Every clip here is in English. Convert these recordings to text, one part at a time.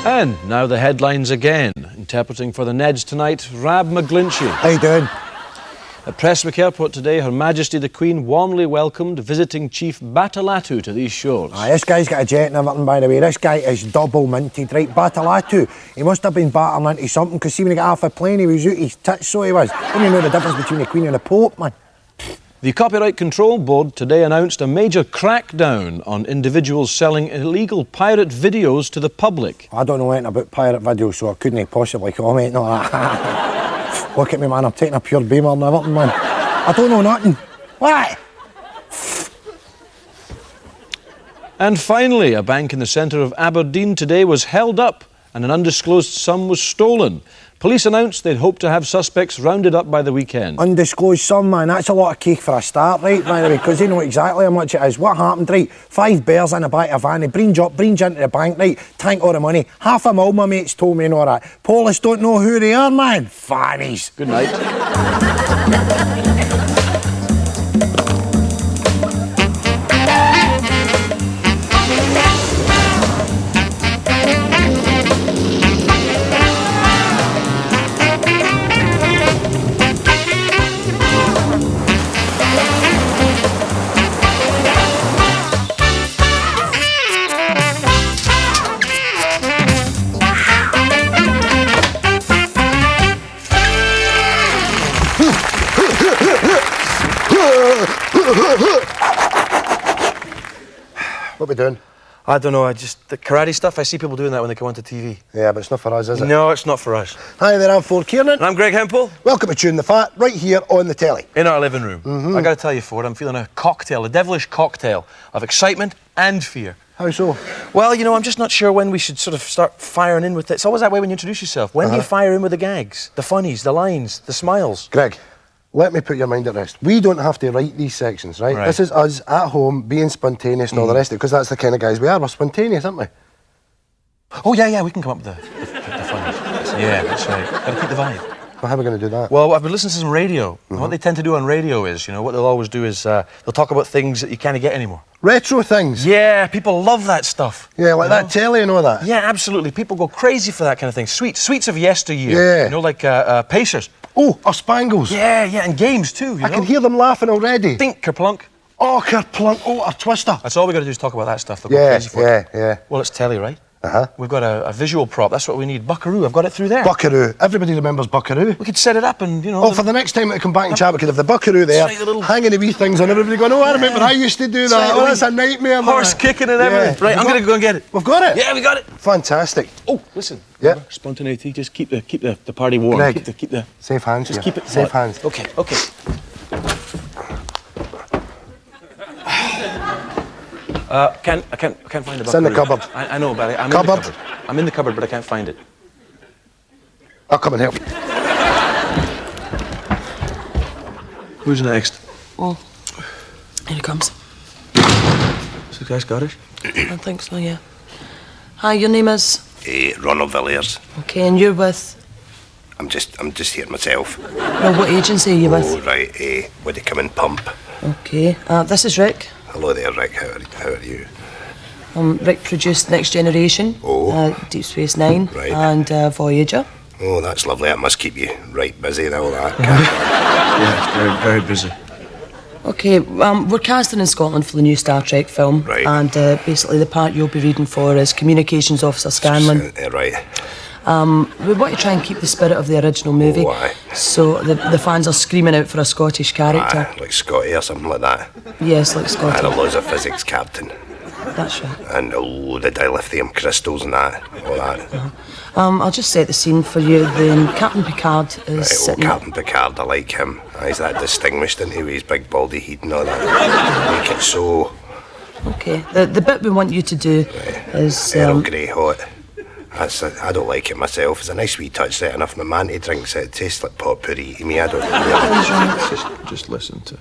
And now the headlines again. Interpreting for the Neds tonight, Rab McGlinchey. How you doing? At Prestwick Airport today, Her Majesty the Queen warmly welcomed visiting Chief Batalatu to these shores. Aye, this guy's got a jet and everything, by the way. This guy is double minted, right? Batalatu. He must have been battering into something, because see, when he got off the plane, he was out his tits, so he was. Don't you know the difference between the Queen and the Pope, man? The Copyright Control Board today announced a major crackdown on individuals selling illegal pirate videos to the public. I don't know anything about pirate videos, so I couldn't possibly comment on that. Look at me, man, I'm taking a pure beamer and everything, man. I don't know nothing. What? And finally, a bank in the centre of Aberdeen today was held up and an undisclosed sum was stolen. Police announced they'd hope to have suspects rounded up by the weekend. Undisclosed sum, man, that's a lot of cake for a start, right, by the way, because they know exactly how much it is. What happened, right? 5 bears in the back of a van, they breach into the bank, right, tank all the money. $500,000, my mates told me and all that. Police don't know who they are, man. Fannies. Good night. What are we doing? I don't know, the karate stuff, I see people doing that when they come onto TV. Yeah, but it's not for us, is it? No, it's not for us. Hi there, I'm Ford Kiernan. And I'm Greg Hempel. Welcome to Chewin the Fat, right here on the telly. In our living room. I got to tell you, Ford, I'm feeling a cocktail, a devilish cocktail of excitement and fear. How so? Well, you know, I'm just not sure when we should sort of start firing in with it. It's always that way when you introduce yourself. When do you fire in with the gags, the funnies, the lines, the smiles? Greg, let me put your mind at rest. We don't have to write these sections, right? This is us at home being spontaneous and all the rest of it, because that's the kind of guys we are. We're spontaneous, aren't we? Oh, yeah, we can come up with the funnies. Yeah, that's right. Gotta keep the vibe. Well, how are we going to do that? Well, I've been listening to some radio. And what they tend to do on radio is, you know, what they'll always do is they'll talk about things that you can't get anymore. Retro things? Yeah, people love that stuff. Yeah, like that telly and all that? Yeah, absolutely. People go crazy for that kind of thing. Sweets of yesteryear. Yeah. You know, like Pacers. Oh, or Spangles. Yeah, and games too, you know? I can hear them laughing already. Think, Kerplunk. Oh, Kerplunk. Oh, or Twister. That's all we got to do is talk about that stuff. They'll go crazy for it. Yeah. Well, it's telly, right? We've got a visual prop. That's what we need. Buckaroo. I've got it through there. Buckaroo. Everybody remembers Buckaroo. We could set it up and, you know... Oh, for the next time that I come back and chat, we could have the Buckaroo there, hanging the wee things on, everybody going, oh, I remember I used to do that. Oh, that's a nightmare, man. Horse kicking and everything. Right, I'm going to go and get it. We've got it? Yeah, we got it. Fantastic. Oh, listen. Yeah. Remember, spontaneity. Just keep the party warm. Greg, Keep the... safe hands. Just keep it... Safe hands. Okay. I can't find the buckaroo. It's in the cupboard. I know, but I'm Cupboard? in the cupboard. I'm in the cupboard, but I can't find it. I'll come and help. Who's next? Oh, here he comes. Is the guy Scottish? I think so, yeah. Hi, your name is? Ronald Villiers. Okay, and you're with? I'm just here myself. No, what agency are you with? Oh, right, would they come and pump? Okay, this is Rick. Hello there, Rick, how are you? Rick produced Next Generation, Deep Space Nine, Right. and Voyager. Oh, that's lovely, that must keep you right busy and all that. Yeah, it's very, very busy. Okay, we're casting in Scotland for the new Star Trek film. Right. And basically the part you'll be reading for is Communications Officer Scanlon. Right. We want to try and keep the spirit of the original movie. Oh, aye. So the fans are screaming out for a Scottish character. Like Scotty or something like that. Yes, like And Scotty. a loads of physics captain. That's right. And a load of dilithium crystals and that, all that. I'll just set the scene for you. Then Captain Picard is Right, sitting... Captain Picard, I like him. He's that distinguished, isn't he, with his big baldy head and all that. Make it so... Okay, the bit we want you to do is... Earl Grey hot. I don't like it myself. It's a nice wee touch set enough. My manty drinks it. It tastes like potpourri to me. I don't... Just listen to...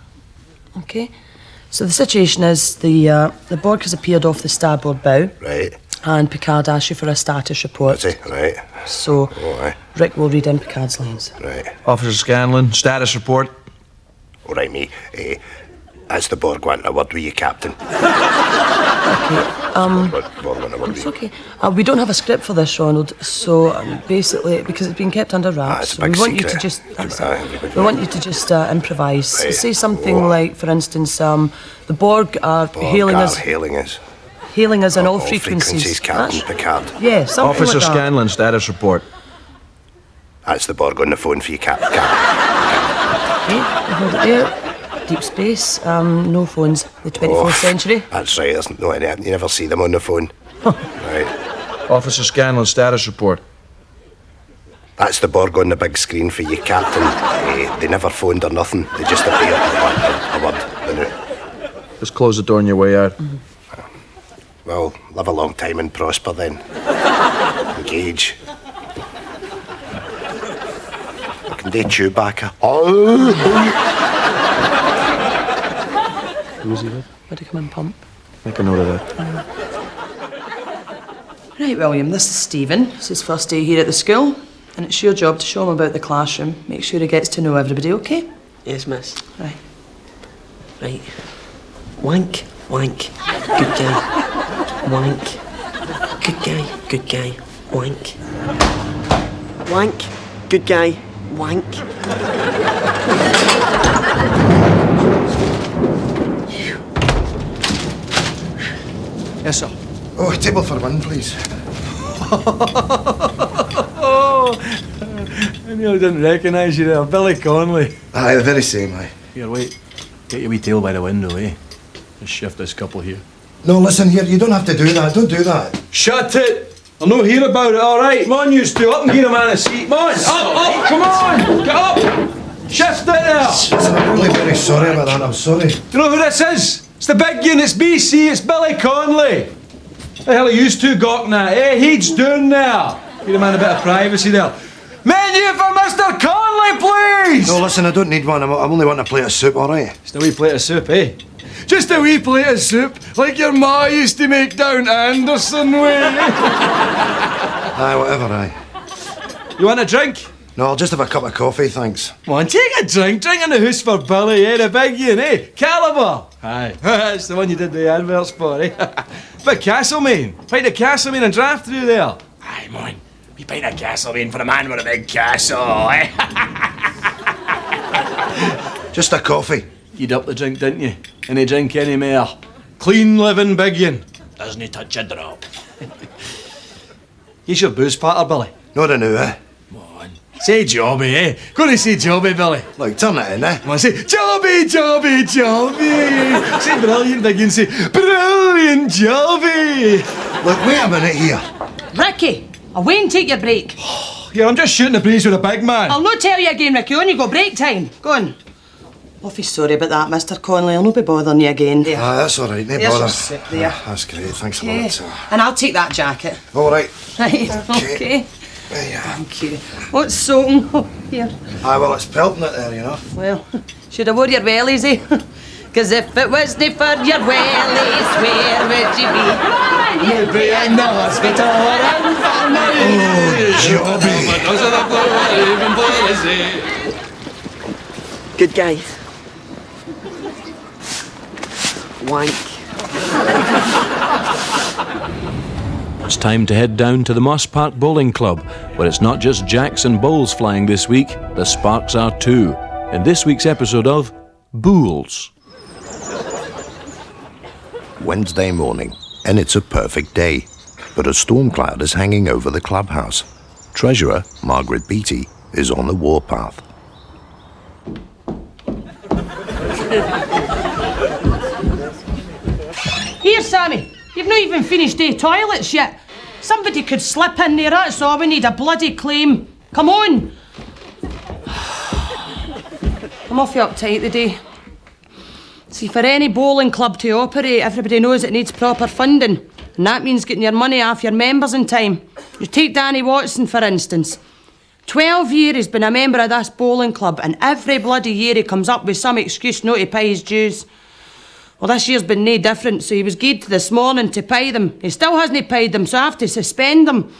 Okay, so the situation is the Borg has appeared off the starboard bow. Right. And Picard asks you for a status report. Is he? Right. So aye. Rick will read in Picard's lines. Right. Officer Scanlon, status report. All right, me. That's the Borg wanting a word with you, Captain. It's okay. We don't have a script for this, Ronald, so basically, because it's been kept under wraps, it's a big we want you to secret. just... We want you to just improvise. Right. Say something like, for instance, the Borg are hailing us on all frequencies. Captain Picard. Yeah, something Officer like that. Scanlon, status report. That's the Borg on the phone for you, Cap. Okay, hold it there. Deep space, no phones, the 24th century. That's right, there's no any. You never see them on the phone. Right. Officer Scanlon, status report. That's the Borg on the big screen for you, Captain. They never phoned or nothing. They just appeared a word. Just close the door on your way out. Well, live a long time and prosper then. Engage. I can do Chewbacca. Oh! Who is he with? Would he come and pump? Make a note of that. Right, William, this is Stephen. It's his first day here at the school, and it's your job to show him about the classroom. Make sure he gets to know everybody, okay? Yes, miss. Right. Right. Wank, wank. Good guy. Wank. Good guy, good guy. Wank. Wank. Good guy. Wank. Yes, sir. Oh, table for one, please. I nearly didn't recognise you there. Billy Connolly. Aye, the very same, aye. Here, wait. Get your wee tail by the window, eh? Let's shift this couple here. No, listen here, you don't have to do that. Don't do that. Shut it! I'll not hear about it, alright? Come on, you two. Up and get a man a seat. Come on! Up! Come on! Get up! Shift it there! Listen, I'm really very sorry about that. I'm sorry. Do you know who this is? It's the big un, it's BC, it's Billy Connolly. The hell are you two gawking at, eh? He's doing there. Give a man a bit of privacy there. Menu for Mr. Connolly, please! No, listen, I don't need one. I'm only wanting a plate of soup, all right? Just a wee plate of soup, eh? Just a wee plate of soup, like your ma used to make down Anderson way. Aye, whatever, aye. You want a drink? No, I'll just have a cup of coffee, thanks. Come on, take a drink. Drink in the house for Billy, eh? The big un, eh? Calibre. Aye. That's the one you did the adverts for, eh? Bit Castlemaine. Pint of Castlemaine and draft through there. Aye, man. We pint of Castlemaine for the man with a big castle, eh? Just a coffee. You'd up the drink, didn't you? Any drink any more. Clean living big un. Doesn't he touch a drop? He's your booze patter, Billy. Not a new, eh? Say Jobby, eh? Go to say Jobby, Billy. Look, turn it in, eh? Come on, say Jobby, Jobby, Jobby. Say brilliant big un, say brilliant Jobby. Look, wait a minute here. Ricky, away and take your break. Here, I'm just shooting the breeze with a big man. I'll not tell you again, Ricky. Only got break time. Go on. Awfully sorry about that, Mr. Connolly. I'll not be bothering you again. There. Aye, that's all right, no There's bother. your soup there. That's great, thanks a Okay. lot. And I'll take that jacket. All right. Right, okay. There you are. Thank you. What's soaking? Oh, here. Aye, well, it's pelting it there, you know. Well, should have wore your wellies, eh? Because if it wasn't for your wellies, where would you be? You'd be in the hospital or Oh, Good guy. Wank. It's time to head down to the Moss Park Bowling Club, where it's not just jacks and bowls flying this week, the sparks are too. In this week's episode of Bools. Wednesday morning, and it's a perfect day. But a storm cloud is hanging over the clubhouse. Treasurer, Margaret Beattie, is on the warpath. Here, Sammy. You've not even finished the toilets yet. Somebody could slip in there, that's all. We need a bloody claim. Come on. I'm awfully uptight today. See, for any bowling club to operate, everybody knows it needs proper funding. And that means getting your money off your members in time. You take Danny Watson, for instance. 12 years he's been a member of this bowling club, and every bloody year he comes up with some excuse not to pay his dues. Well, this year's been no different, so he was geared to this morning to pay them. He still hasn't paid them, so I have to suspend them.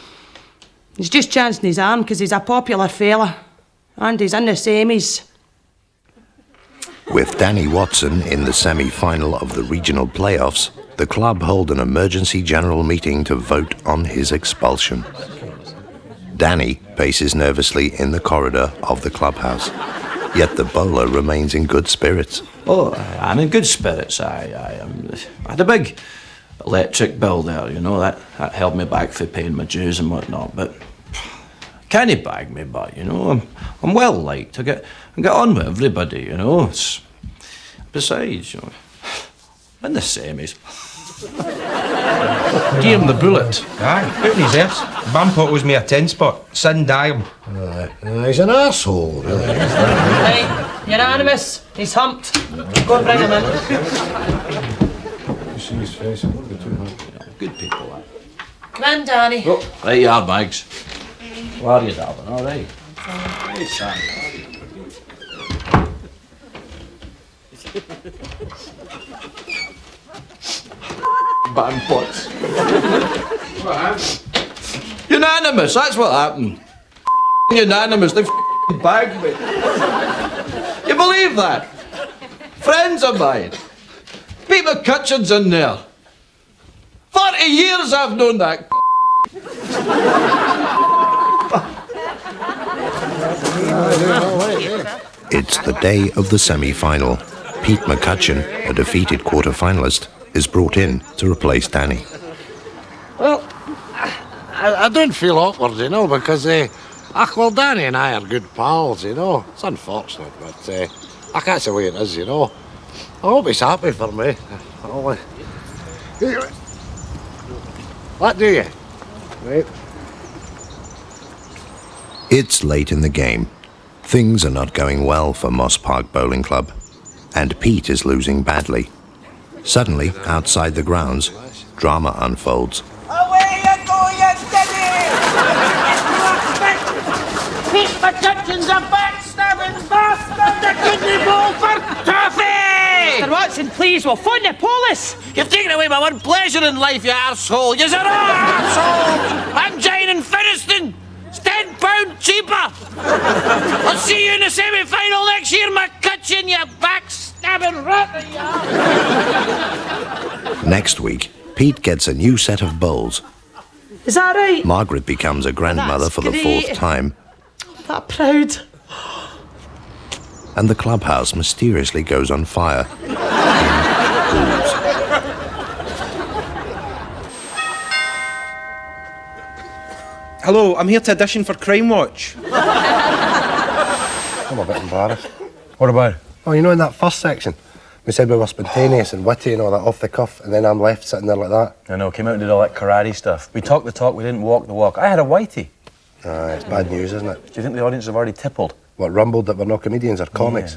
He's just chancing his arm because he's a popular fella. And he's in the semis. With Danny Watson in the semi-final of the regional playoffs, the club hold an emergency general meeting to vote on his expulsion. Danny paces nervously in the corridor of the clubhouse, yet the bowler remains in good spirits. Oh, I'm in good spirits. I had a big electric bill there, you know, that held me back for paying my dues and whatnot, but can't he bag me, but, you know, I'm well liked. I get on with everybody, you know. Besides, you know, I'm in the semis. Gave him the bullet. Aye, out in his ears. Bampot was me a 10 spot. Sin Dial. He's an arsehole, really. Right, unanimous. He's humped. Go and bring him in. You see his face, I'm going to be too hard. Good people, that. Come in, Danny. Oh, right you are, Bags. How are you, darling? All right. Hey, Sam. Bampots. What happened? Unanimous, that's what happened. Unanimous, they bagged me. You believe that? Friends of mine. Pete McCutcheon's in there. 40 years I've known that. It's the day of the semi-final. Pete McCutcheon, a defeated quarter-finalist, is brought in to replace Danny. Well, I don't feel awkward, you know, because, well, Danny and I are good pals, you know. It's unfortunate, but that's the way it is, you know. I hope he's happy for me. What do you? Right. It's late in the game. Things are not going well for Moss Park Bowling Club, and Pete is losing badly. Suddenly, outside the grounds, drama unfolds. Away you go, you steady! Pete McCutcheon's a backstabbing bastard that couldn't bowl for toffee! Mr. Watson, please, we'll phone the police. You've taken away my one pleasure in life, you arsehole! You're an arsehole! I'm Jane Finiston! It's £10 cheaper! I'll see you in the semi-final next year, McCutcheon, you backstabbing rat that you are! Next week, Pete gets a new set of bowls. Is that right? Margaret becomes a grandmother That's for the great. 4th time, That proud. and the clubhouse mysteriously goes on fire. In pools. Hello, I'm here to audition for Crime Watch. I'm a bit embarrassed. What about? Oh, you know, in that first section, we said we were spontaneous and witty and all that off the cuff, and then I'm left sitting there like that. I know, came out and did all that karate stuff. We talked the talk, we didn't walk the walk. I had a whitey. It's bad news, isn't it? Do you think the audience have already tippled? What, rumbled that we're not comedians or comics?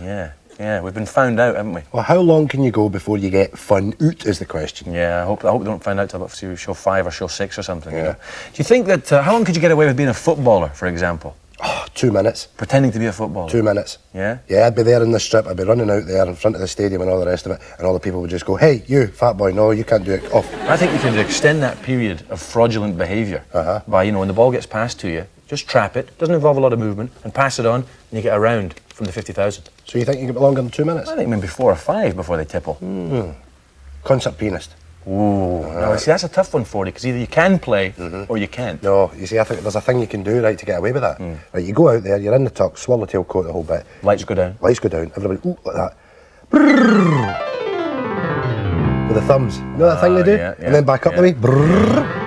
Yeah, we've been found out, haven't we? Well, how long can you go before you get fun out, is the question. Yeah, I hope they don't find out till about show 5 or show 6 or something, you know? Do you think that, how long could you get away with being a footballer, for example? Oh, 2 minutes. Pretending to be a footballer? 2 minutes. Yeah? Yeah, I'd be there in the strip, I'd be running out there in front of the stadium and all the rest of it, and all the people would just go, hey, you, fat boy, no, you can't do it, off. I think you can extend that period of fraudulent behaviour by, you know, when the ball gets passed to you, just trap it, doesn't involve a lot of movement, and pass it on, and you get a round from the 50,000. So you think you get longer than 2 minutes? I think maybe 4 or 5 before they tipple. Concert pianist. Ooh, no, see, that's a tough one for you, because either you can play or you can't. No, you see, I think there's a thing you can do, right, to get away with that. Right, you go out there, you're in the tux, swallowtail coat the whole bit. Lights go down. Lights go down, everybody, ooh, like that. Brrrr. With the thumbs. You know that thing they do? yeah, and then back up the way. Brrrr.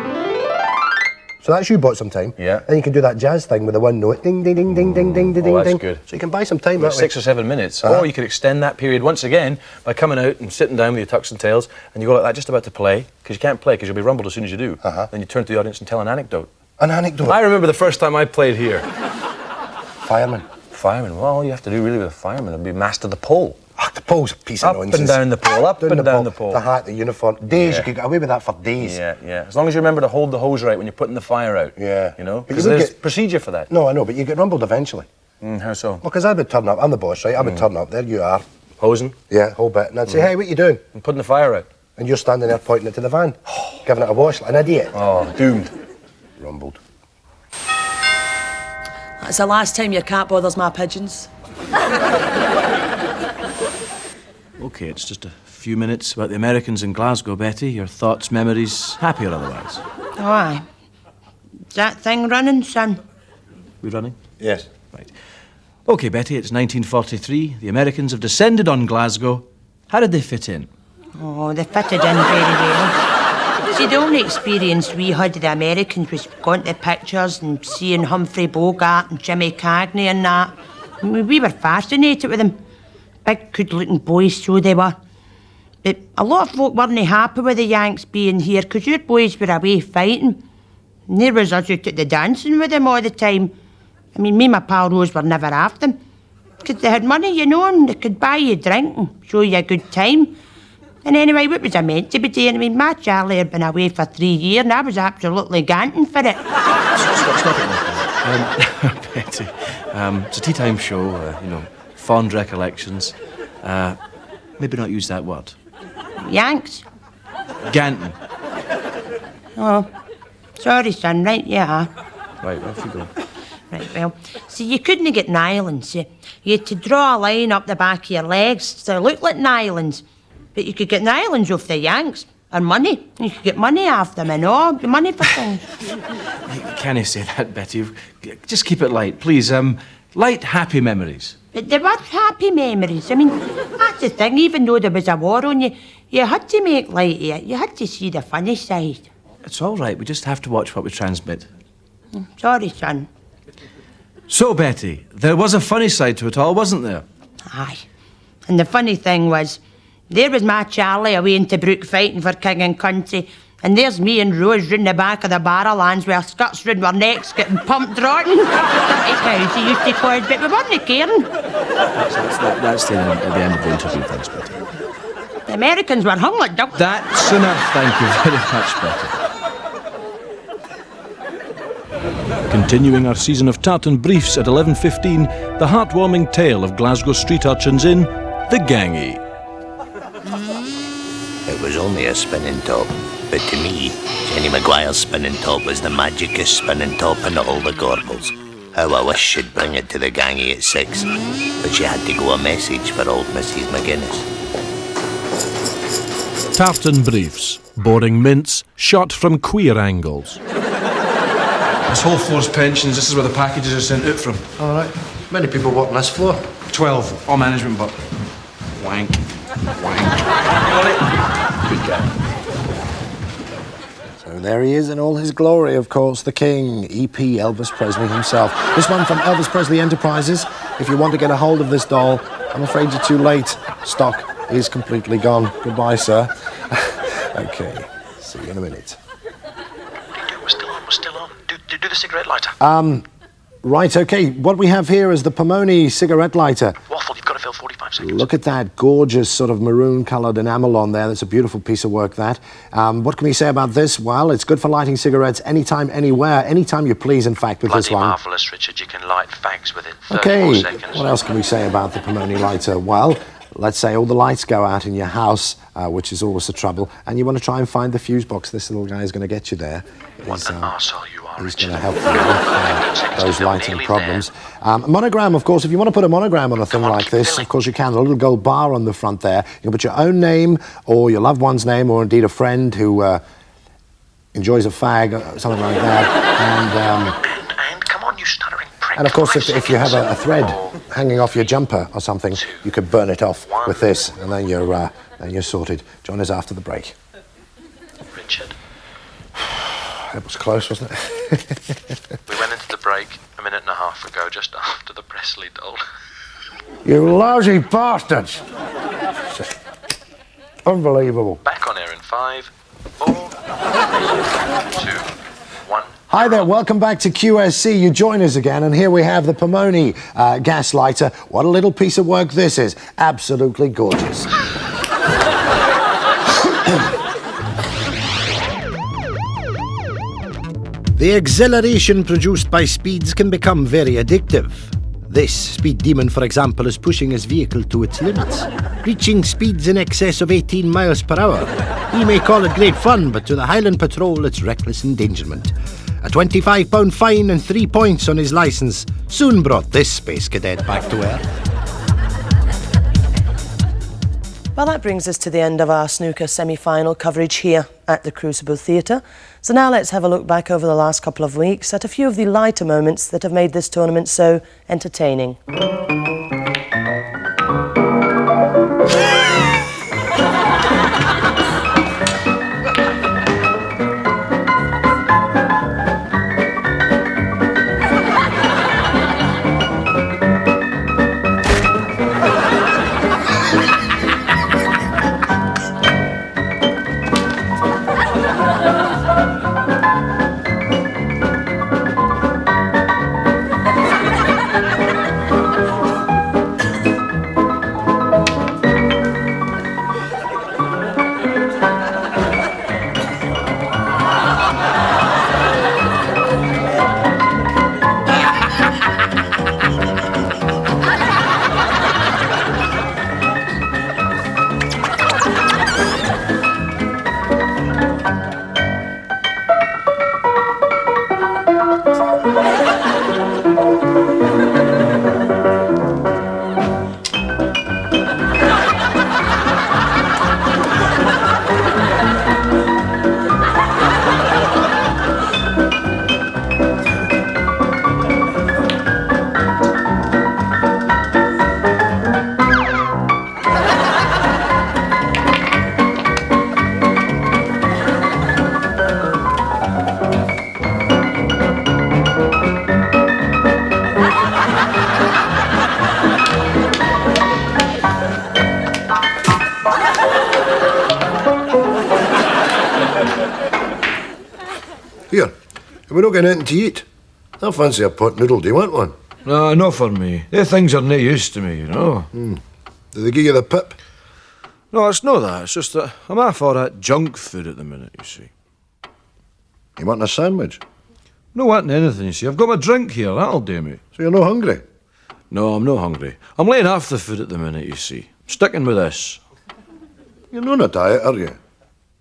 So that's you bought some time. Yeah. Then you can do that jazz thing with the one note. Ding, ding, ding, ding, ding, ding, ding, that's ding. good. So you can buy some time About that way. 6 or 7 minutes. Or you could extend that period once again by coming out and sitting down with your tucks and tails, and you go like that just about to play, because you can't play because you'll be rumbled as soon as you do. Then you turn to the audience and tell an anecdote. An anecdote. I remember the first time I played here. Fireman. Fireman. Well, all you have to do really with a fireman would be master the pole. Ah, the pole's a piece of Up nonsense. and down the pole, up and down the pole. The hat, the uniform. Days, Yeah. you could get away with that for days. Yeah. As long as you remember to hold the hose right when you're putting the fire out. Yeah. You know? But you Because would there's get- procedure for that. No, I know, but you get rumbled eventually. How so? Well, because I would turn up, I'm the boss, right? I would turn up, there you are. Hosing Yeah, whole bit. And I'd say, hey, what you doing? and putting the fire out. And you're standing there pointing it to the van, giving it a wash like an idiot. Oh, doomed. Rumbled. That's the last time your cat bothers my pigeons. Okay, it's just a few minutes about the Americans in Glasgow, Betty. Your thoughts, memories, happy or otherwise? Oh, aye. Is that thing running, son? We running? Yes. Right. OK, Betty, it's 1943. The Americans have descended on Glasgow. How did they fit in? Oh, they fitted in very well. See, the only experience we had of the Americans was going to pictures and seeing Humphrey Bogart and Jimmy Cagney and that. I mean, we were fascinated with them. Big, good-looking boys, so they were. But a lot of folk weren't happy with the Yanks being here because your boys were away fighting. And there was us out at the dancing with them all the time. I mean, me and my pal Rose were never after them. Because they had money, you know, and they could buy you a drink and show you a good time. And anyway, what was I meant to be doing? I mean, my Charlie had been away for 3 years and I was absolutely ganting for it. Stop it. Betty, it's a tea time show, fond recollections. Maybe not use that word. Yanks? Ganton. Oh, sorry, son, right, yeah. Right, off you go. Right, well, see, you couldn't get nylons. You had to draw a line up the back of your legs so it looked like nylons. But you could get nylons off the Yanks, and money. You could get money off them and all, money for things. Can you say that, Betty? Just keep it light, please. Light, happy memories. But there were happy memories. I mean, that's the thing, even though there was a war on you, you had to make light of it. You had to see the funny side. It's all right, we just have to watch what we transmit. Sorry, son. So, Betty, there was a funny side to it all, wasn't there? Aye. And the funny thing was, there was my Charlie away in Tobruk fighting for king and country, and there's me and Rose round the back of the barrowlands with our skirts round our necks getting pumped rotten. 30 cows, he used to call it, but we weren't caring. That's the end of the interview, thanks, Betty. The Americans were hung like ducks. That's enough, thank you very much, Betty. Continuing our season of tartan briefs at 11:15, the heartwarming tale of Glasgow street urchins in The Gangy. It was only a spinning top, but to me, Jenny Maguire's spinning top was the magicest spinning top in all the Gorbals. How I wish she'd bring it to the Gangy at 6, but she had to go a message for old Mrs. McGuinness. Tartan briefs, boring mints, shot from queer angles. This whole floor's pensions. This is where the packages are sent out from. All right. Many people work on this floor. 12, all management, but wank. So there he is in all his glory, of course, the King, E.P. Elvis Presley himself. This one from Elvis Presley Enterprises. If you want to get a hold of this doll, I'm afraid you're too late. Stock is completely gone. Goodbye, sir. Okay, see you in a minute. We're still on. Do the cigarette lighter. Right, okay. What we have here is the Pomone cigarette lighter. Waffle, you've got to fill 45 seconds. Look at that gorgeous sort of maroon-coloured enamel on there. That's a beautiful piece of work, that. What can we say about this? Well, it's good for lighting cigarettes anytime, anywhere, anytime you please, in fact, with this one. Bloody marvellous, Richard. You can light fags with it. 34 Okay, seconds. what else can we say about the Pomone lighter? Well, let's say all the lights go out in your house, which is always a trouble, and you want to try and find the fuse box. This little guy is going to get you there. What an arsehole you are, He's Richard. going to help you with those lighting problems. A monogram, of course, if you want to put a monogram on a thing like this, of course you can. A little gold bar on the front there. You can put your own name or your loved one's name or indeed a friend who enjoys a fag or something like that. And come on, you stuttering prick. And of course, if you have a thread hanging off your jumper or something, you could burn it off with this, and then you're sorted. John is after the break. Richard. That was close, wasn't it? We went into the break a minute and a half ago, just after the Presley doll. You lousy bastards! Just unbelievable. Back on air in 5, 4, 2, 1. Hi there, welcome back to QSC. You join us again, and here we have the Pomone gas lighter. What a little piece of work this is. Absolutely gorgeous. The exhilaration produced by speeds can become very addictive. This speed demon, for example, is pushing his vehicle to its limits, reaching speeds in excess of 18 miles per hour. He may call it great fun, but to the Highland Patrol, it's reckless endangerment. A £25 fine and 3 points on his licence soon brought this space cadet back to earth. Well, that brings us to the end of our snooker semi-final coverage here at the Crucible Theatre. So now let's have a look back over the last couple of weeks at a few of the lighter moments that have made this tournament so entertaining. Here, we're not getting anything to eat. I fancy a pot noodle. Do you want one? No, not for me. They things are no use to me, you know. Do they give you the pip? No, it's not that. It's just that I'm half all that junk food at the minute, you see. You want a sandwich? No wanting anything, you see. I've got my drink here. That'll do me. So you're not hungry? No, I'm not hungry. I'm laying off the food at the minute, you see. I'm sticking with this. You're not on a diet, are you?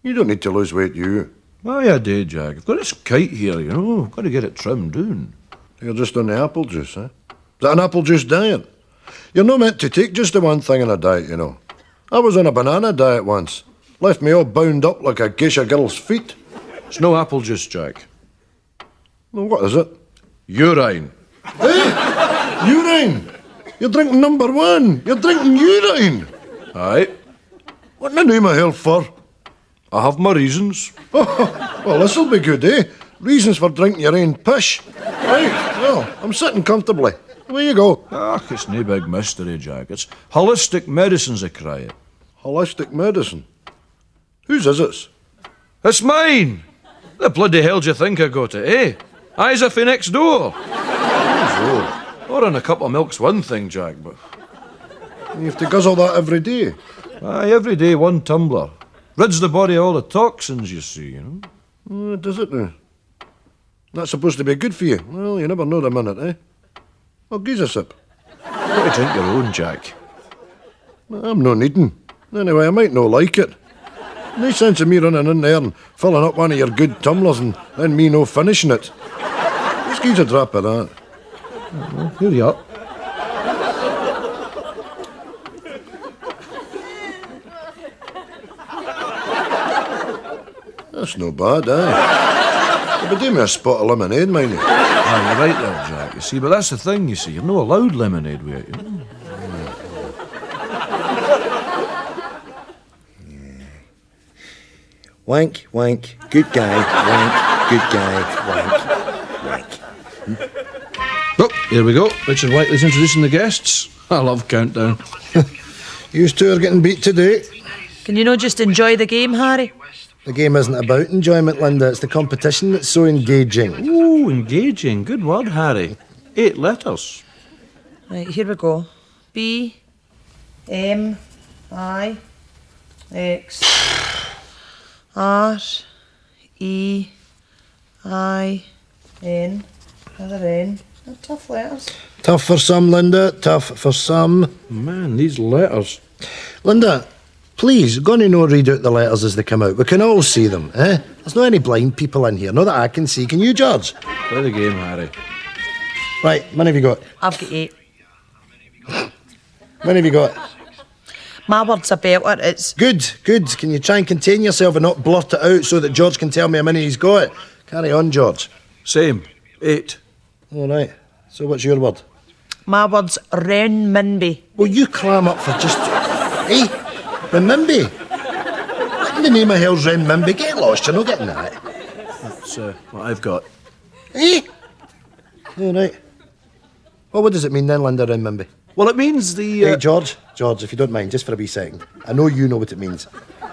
You don't need to lose weight, you. Aye, I do, Jack. I've got this kite here, you know. I've got to get it trimmed down. You're just on the apple juice, eh? Is that an apple juice diet? You're not meant to take just the one thing in a diet, you know. I was on a banana diet once. Left me all bound up like a geisha girl's feet. It's no apple juice, Jack. Well, what is it? Urine. Eh? Urine? You're drinking number one. You're drinking urine. Aye. What in the name of hell for? I have my reasons. Oh, well, this'll be good, eh? Reasons for drinking your own pish. Right, well, I'm sitting comfortably. Where you go? Ah, it's no big mystery, Jack. It's holistic medicines I cry it. Holistic medicine? Whose is it? It's mine! The bloody hell do you think I got it, eh? Eyes if he next door. Or in a cup of milk's one thing, Jack, but... You have to guzzle that every day? Aye, every day one tumbler. Rids the body of all the toxins, you see, you know. Oh, does it now? That's supposed to be good for you. Well, you never know the minute, eh? Well, give us a sip. Got to drink your own, Jack. I'm no needing. Anyway, I might not like it. No sense of me running in there and filling up one of your good tumblers and then me no finishing it. Just give us a drop of that. Well, here you are. That's no bad, eh? But do me a spot of lemonade, mind you. Aye, you're right there, Jack, you see. But that's the thing, you see. You're not allowed lemonade with it, you know. Wank, wank, good guy, wank, good guy, wank, wank. Oh, here we go. Richard Whiteley's introducing the guests. I love Countdown. You two are getting beat today. Can you not just enjoy the game, Harry? The game isn't about enjoyment, Linda. It's the competition that's so engaging. Ooh, engaging. Good word, Harry. 8 letters. Right, here we go. B, M, I, X, R, E, I, N. Another N. They're tough letters. Tough for some, Linda. Tough for some. Man, these letters. Linda, please, go on and no read out the letters as they come out. We can all see them, eh? There's not any blind people in here. Not that I can see. Can you, George? Play the game, Harry. Right, how many have you got? I've got 8. How many have you got? My word's a belter. It's... Good, good. Can you try and contain yourself and not blurt it out so that George can tell me how many he's got? Carry on, George. Same. 8. All right. So what's your word? My word's renminbi. Well, you clam up for just... Hey, renminbi? What in the name of hell's renminbi? Get lost, you're not getting that. That's what I've got. Hey? All right. Well, what does it mean then, Linda, renminbi? Well, it means the... Hey, George, if you don't mind, just for a wee second. I know you know what it means.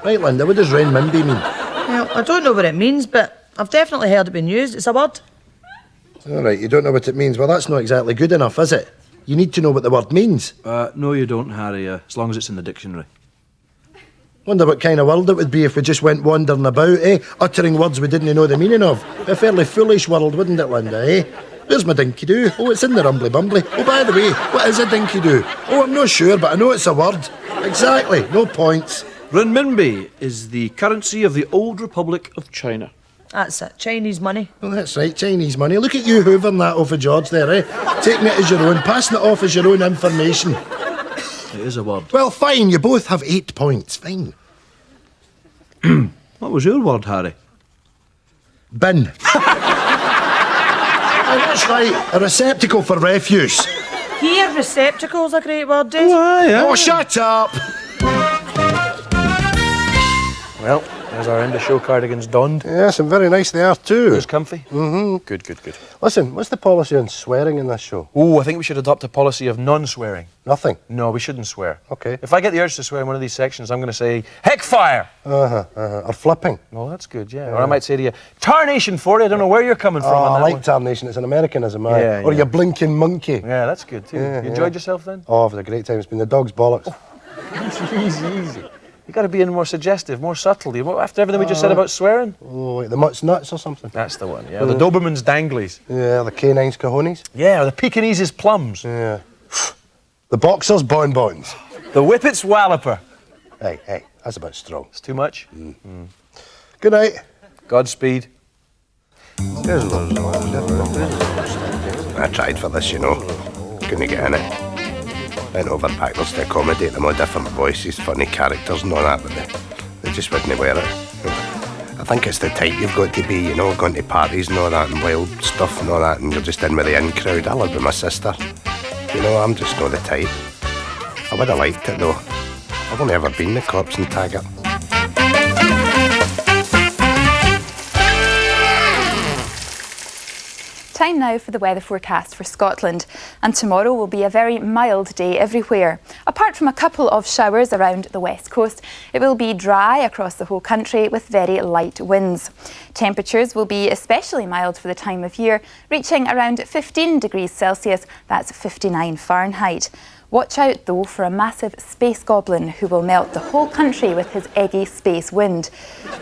Right, Linda, what does renminbi mean? Well, I don't know what it means, but I've definitely heard it being used. It's a word. All right, you don't know what it means. Well, that's not exactly good enough, is it? You need to know what the word means. No, you don't, Harry, as long as it's in the dictionary. Wonder what kind of world it would be if we just went wandering about, uttering words we didn't know the meaning of. A fairly foolish world, wouldn't it, Linda, Where's my dinky-doo? Oh, it's in the rumbly-bumbly. Oh, by the way, what is a dinky-doo? Oh, I'm not sure, but I know it's a word. Exactly, no points. Renminbi is the currency of the old Republic of China. That's it, Chinese money. Well, that's right, Chinese money. Look at you hoovering that off of George there, Taking it as your own, passing it off as your own information. It is a word. Well, fine, you both have 8 points. Fine. What was your word, Harry? Bin. Oh, that's right, a receptacle for refuse. Here, receptacle's a great word, eh? Oh, shut up! Well, there's our end of show cardigans donned. Yes, and very nice they are too. It's comfy? Mm-hmm. Good, good, good. Listen, what's the policy on swearing in this show? Oh, I think we should adopt a policy of non-swearing. Nothing? No, we shouldn't swear. Okay. If I get the urge to swear in one of these sections, I'm going to say, heck fire! Or flipping. Oh, that's good, yeah. Or I might say to you, tarnation for you. I don't know where you're coming from. Oh, on I that like one. tarnation. It's an Americanism, aye. Yeah, Or yeah. you blinking monkey. Yeah, that's good too. Yeah, you enjoyed yourself then? Oh, I've had a great time. It's been the dog's bollocks. Easy. You got to be in more suggestive, more subtle. After everything we just said about swearing. Oh, like the mutt's nuts or something. That's the one, yeah. The Doberman's danglies. Yeah, the canine's cojones. Yeah, or the Pekingese's plums. Yeah. The boxer's bonbons. The whippet's walloper. Hey, that's a bit strong. It's too much. Good night. Godspeed. I tried for this, you know. Couldn't get in it. Went over backwards to accommodate them all different voices, funny characters and all that, but they just wouldn't wear it. I think it's the type you've got to be, you know, going to parties and all that and wild stuff and all that, and you're just in with the in crowd. I live with my sister. You know, I'm just not the type. I would have liked it though. I've only ever been the Corpse and Taggart. Time now for the weather forecast for Scotland, and tomorrow will be a very mild day everywhere. Apart from a couple of showers around the west coast, it will be dry across the whole country with very light winds. Temperatures will be especially mild for the time of year, reaching around 15 degrees Celsius, that's 59 Fahrenheit. Watch out though for a massive space goblin who will melt the whole country with his eggy space wind.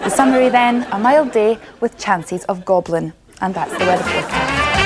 The summary then, a mild day with chances of goblin. And that's the weather forecast.